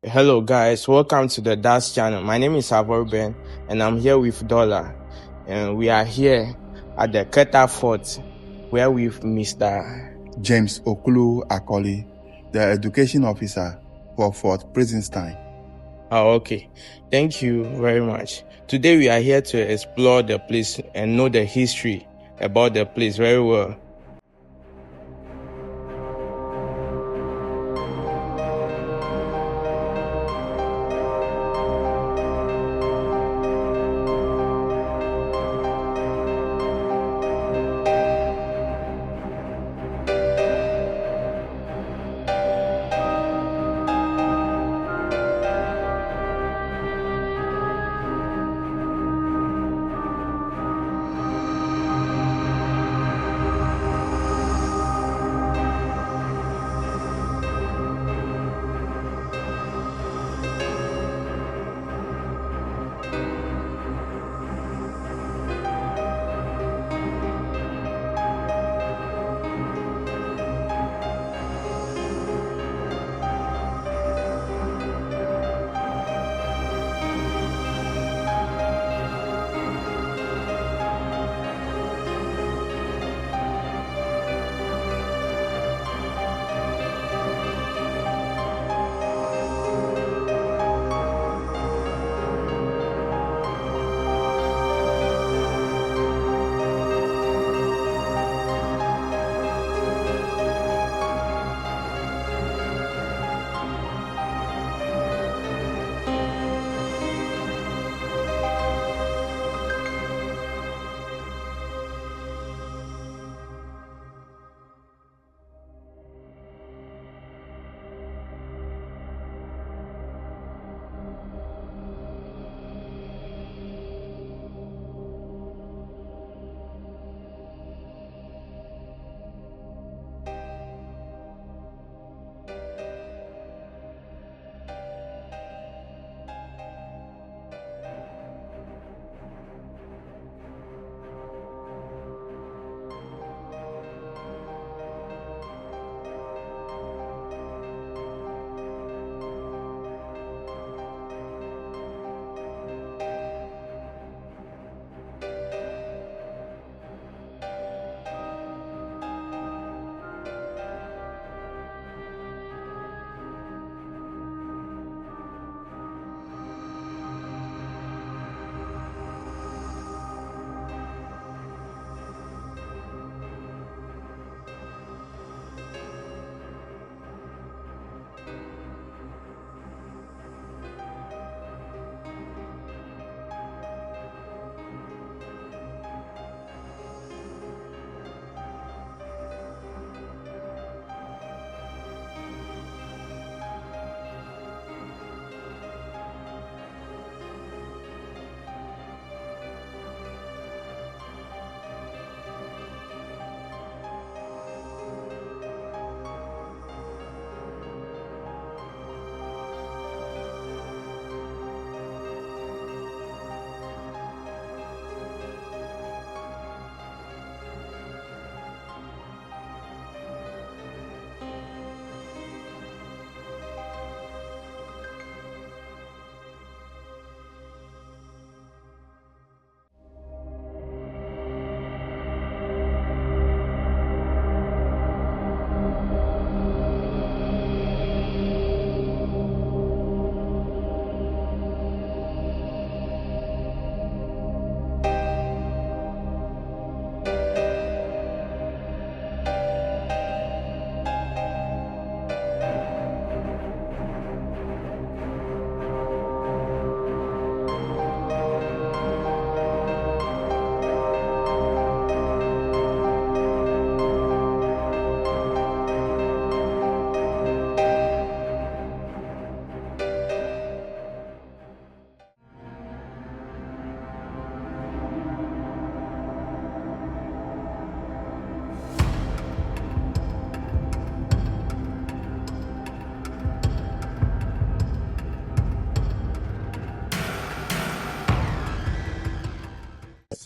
Hello guys, welcome to the Das channel. My name is Ben and I'm here with Dollar. And we are here at the Keta Fort where with Mr. James Okulu Akoli, the education officer for Fort Prinzenstein. Oh, okay. Thank you very much. Today we are here to explore the place and know the history about the place very well.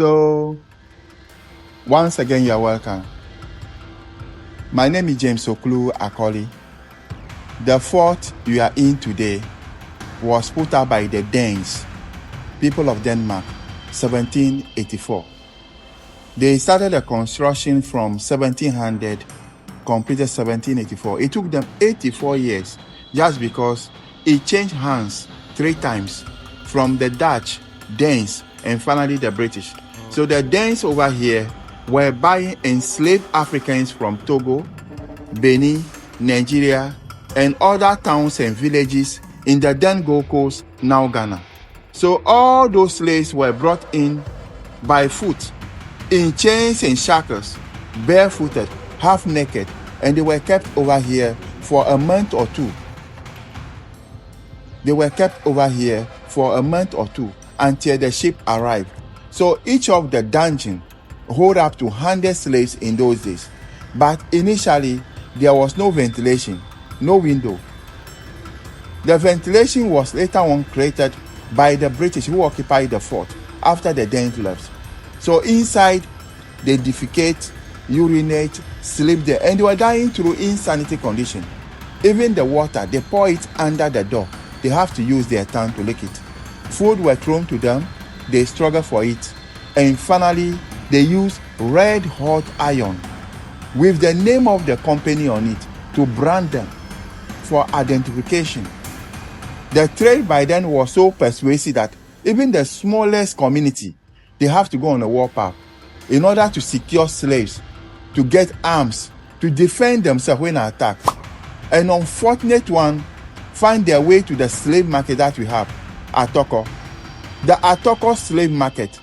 So, once again, you're welcome. My name is James Okulu Akoli. The fort you are in today was put up by the Danes, people of Denmark, 1784. They started the construction from 1700, completed 1784. It took them 84 years just because it changed hands 3 times from the Dutch, Danes, and finally the British. So the Danes over here were buying enslaved Africans from Togo, Benin, Nigeria, and other towns and villages in the then Gold Coast, now Ghana. So all those slaves were brought in by foot, in chains and shackles, barefooted, half naked, and they were kept over here for a month or two. They were kept over here for a month or two until the ship arrived. So each of the dungeon hold up to 100 slaves in those days. But initially, there was no ventilation, no window. The ventilation was later on created by the British who occupied the fort after the Danes left. So inside, they defecate, urinate, sleep there, and they were dying through insanity condition. Even the water, they pour it under the door. They have to use their tongue to lick it. Food were thrown to them, they struggle for it, and finally, they use red hot iron with the name of the company on it to brand them for identification. The trade by then was so persuasive that even the smallest community, they have to go on a war path in order to secure slaves, to get arms, to defend themselves when attacked. An unfortunate one find their way to the slave market that we have, Atoko. The Atoko slave market,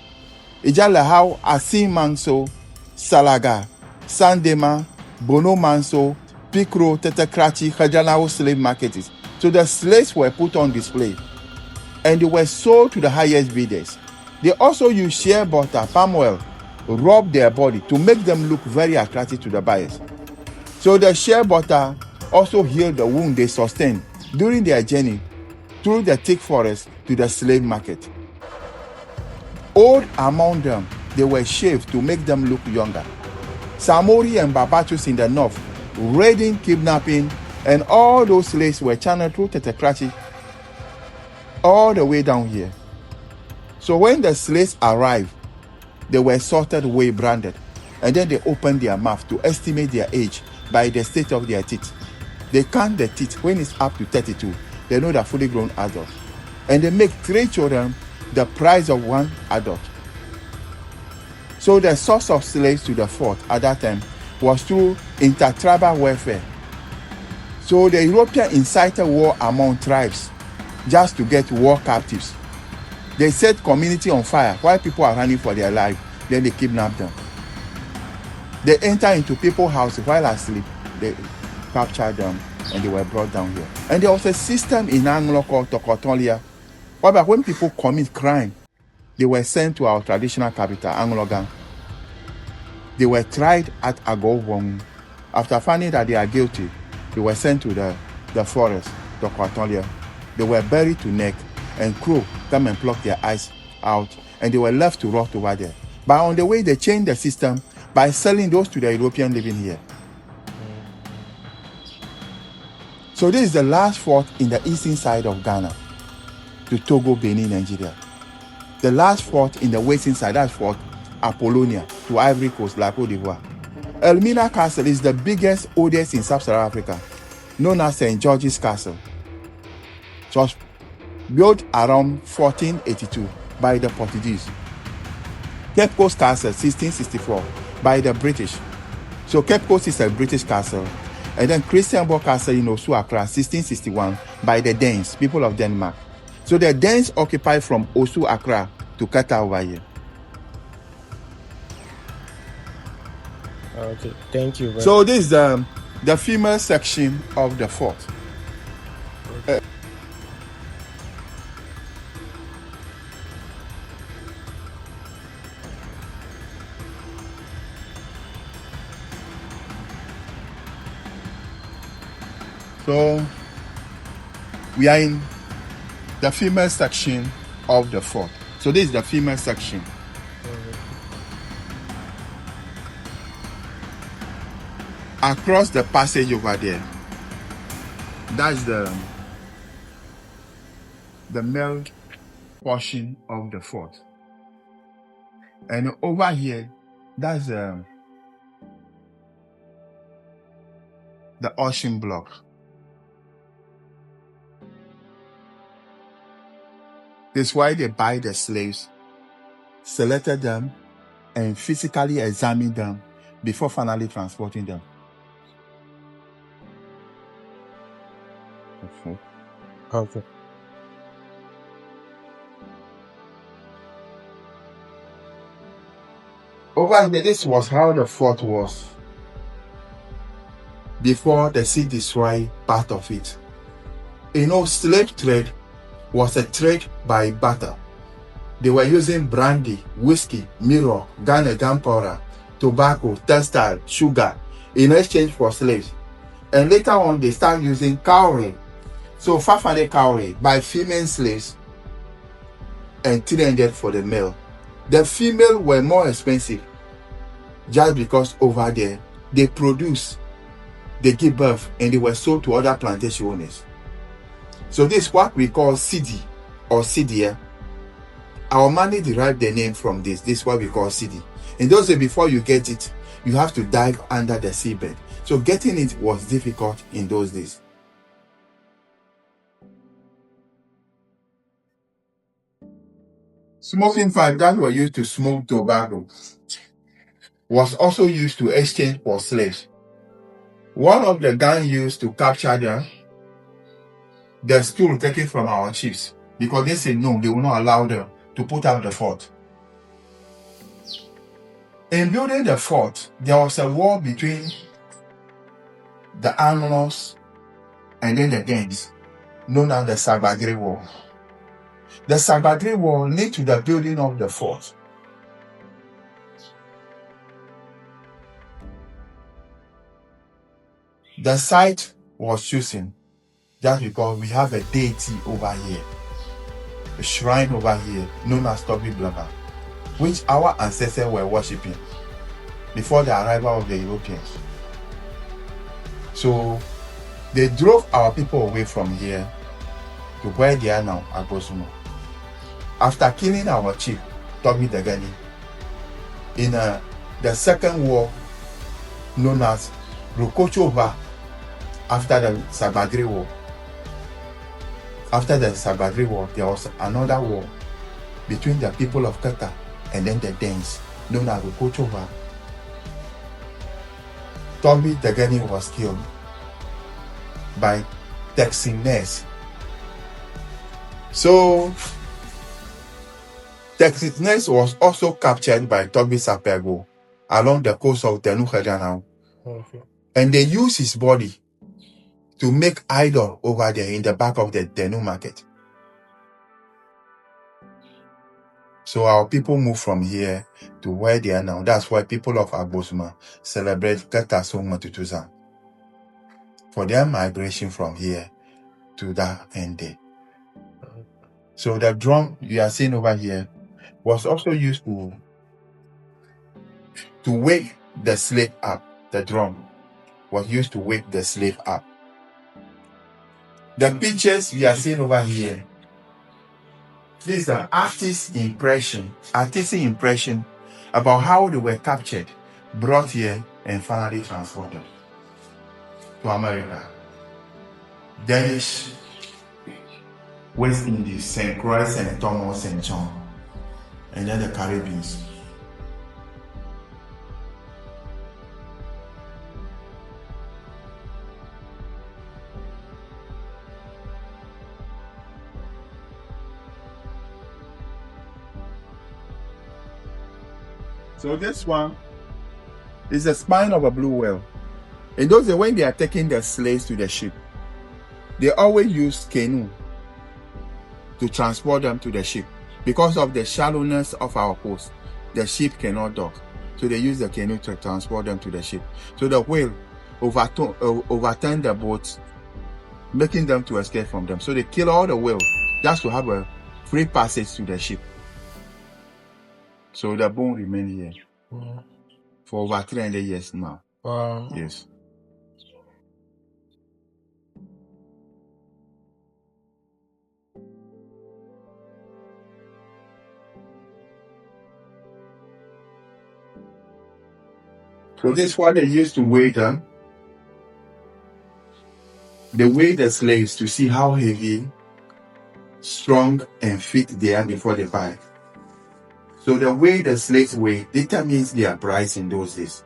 Ijala how Asim Manso, Salaga, Sandema, Bono Manso, Pikro, Tetekrachi, Hajanao slave markets. So the slaves were put on display and they were sold to the highest bidders. They also used shea butter, palm oil, rub their body to make them look very attractive to the buyers. So the shea butter also healed the wound they sustained during their journey through the thick forest to the slave market. Old among them, they were shaved to make them look younger. Samori and Babatus in the north, raiding, kidnapping, and all those slaves were channeled through Tetekrachi all the way down here. So when the slaves arrived, they were sorted, way branded, and then they opened their mouth to estimate their age by the state of their teeth. They count the teeth. When it's up to 32, they know they're fully grown adults. And they make 3 children the price of 1 adult. So the source of slaves to the fort at that time was through intertribal warfare. So the Europeans incited war among tribes just to get war captives. They set community on fire while people are running for their life. Then they kidnap them. They enter into people's houses while asleep. They captured them and they were brought down here. And there was a system in Anglo called Tokotolia, whereby when people commit crime, they were sent to our traditional capital, Anglogan. They were tried at Agowong. After finding that they are guilty, they were sent to the forest, Tokotolia. They were buried to neck, and crow come and pluck their eyes out, and they were left to rot over there. But on the way, they changed the system by selling those to the European living here. So this is the last fort in the eastern side of Ghana, to Togo, Benin, Nigeria. The last fort in the western side, that's Fort Apollonia, to Ivory Coast, like Cote d'Ivoire. Elmina Castle is the biggest, oldest in sub-Saharan Africa, known as St. George's Castle. It was built around 1482 by the Portuguese. Cape Coast Castle, 1664, by the British. So Cape Coast is a British castle. And then Christianborg Castle in Osu Accra, 1661, by the Danes, people of Denmark. So the Danes occupied from Osu Accra to Keta over here. Okay, thank you. So this is the female section of the fort. So we are in the female section of the fort. So this is the female section. Across the passage over there, that's the male portion of the fort. And over here, that's the ocean block. This is why they buy the slaves, selected them, and physically examined them before finally transporting them. Okay. Over here, this was how the fort was before the sea destroyed part of it. Slave trade was a trade by barter. They were using brandy, whiskey, mirror, gunpowder, tobacco, textile, sugar in exchange for slaves. And later on, they started using cowrie. So 500 cowrie by female slaves and 300 for the male. The female were more expensive just because over there they produce, they give birth, and they were sold to other plantation owners. So this is what we call CD or CDA. Our money derived the name from this. This is what we call CD. In those days, before you get it, you have to dive under the seabed. So getting it was difficult in those days. Smoking pipe that were used to smoke tobacco was also used to exchange for slaves. One of the guns used to capture them, the stool taken from our chiefs, because they said no, they will not allow them to put out the fort. In building the fort, there was a war between the Anonos and then the Danes, known as the Sabagri War. The Sabagri War led to the building of the fort. The site was chosen just because we have a deity over here, a shrine over here known as Toby Blabber, which our ancestors were worshipping before the arrival of the Europeans. So they drove our people away from here to where they are now, Agbosumo. After killing our chief, Toby Degani, in the second war known as Rukochova, after the Sabagri War. After the Sabagri War, there was another war between the people of Keta and then the Danes, known as Rukochova. Toby Degani was killed by Texines. So Texines was also captured by Toby Sapego along the coast of Tenuhedanau. Okay. And they used his body to make idol over there in the back of the Tenu market. So our people moved from here to where they are now. That's why people of Agbosuma celebrate Keta Tutuza for their migration from here to that end there. So the drum you are seeing over here was also used to wake the slave up. The drum was used to wake the slave up. The pictures we are seeing over here, this is an artistic impression about how they were captured, brought here, and finally transported to America. Danish, West Indies, St. Croix, St. Thomas, St. John, and then the Caribbean. So this one is the spine of a blue whale. In those days, when they are taking the slaves to the ship, they always use canoe to transport them to the ship. Because of the shallowness of our coast, the ship cannot dock. So they use the canoe to transport them to the ship. So the whale overturned the boats, making them to escape from them. So they kill all the whales just to have a free passage to the ship. So the bone remained here for over 300 years now. Wow. Yes. So this is what they used to weigh them. They weigh the slaves to see how heavy, strong, and fit they are before they buy. So the way the slaves weigh determines their price in those days.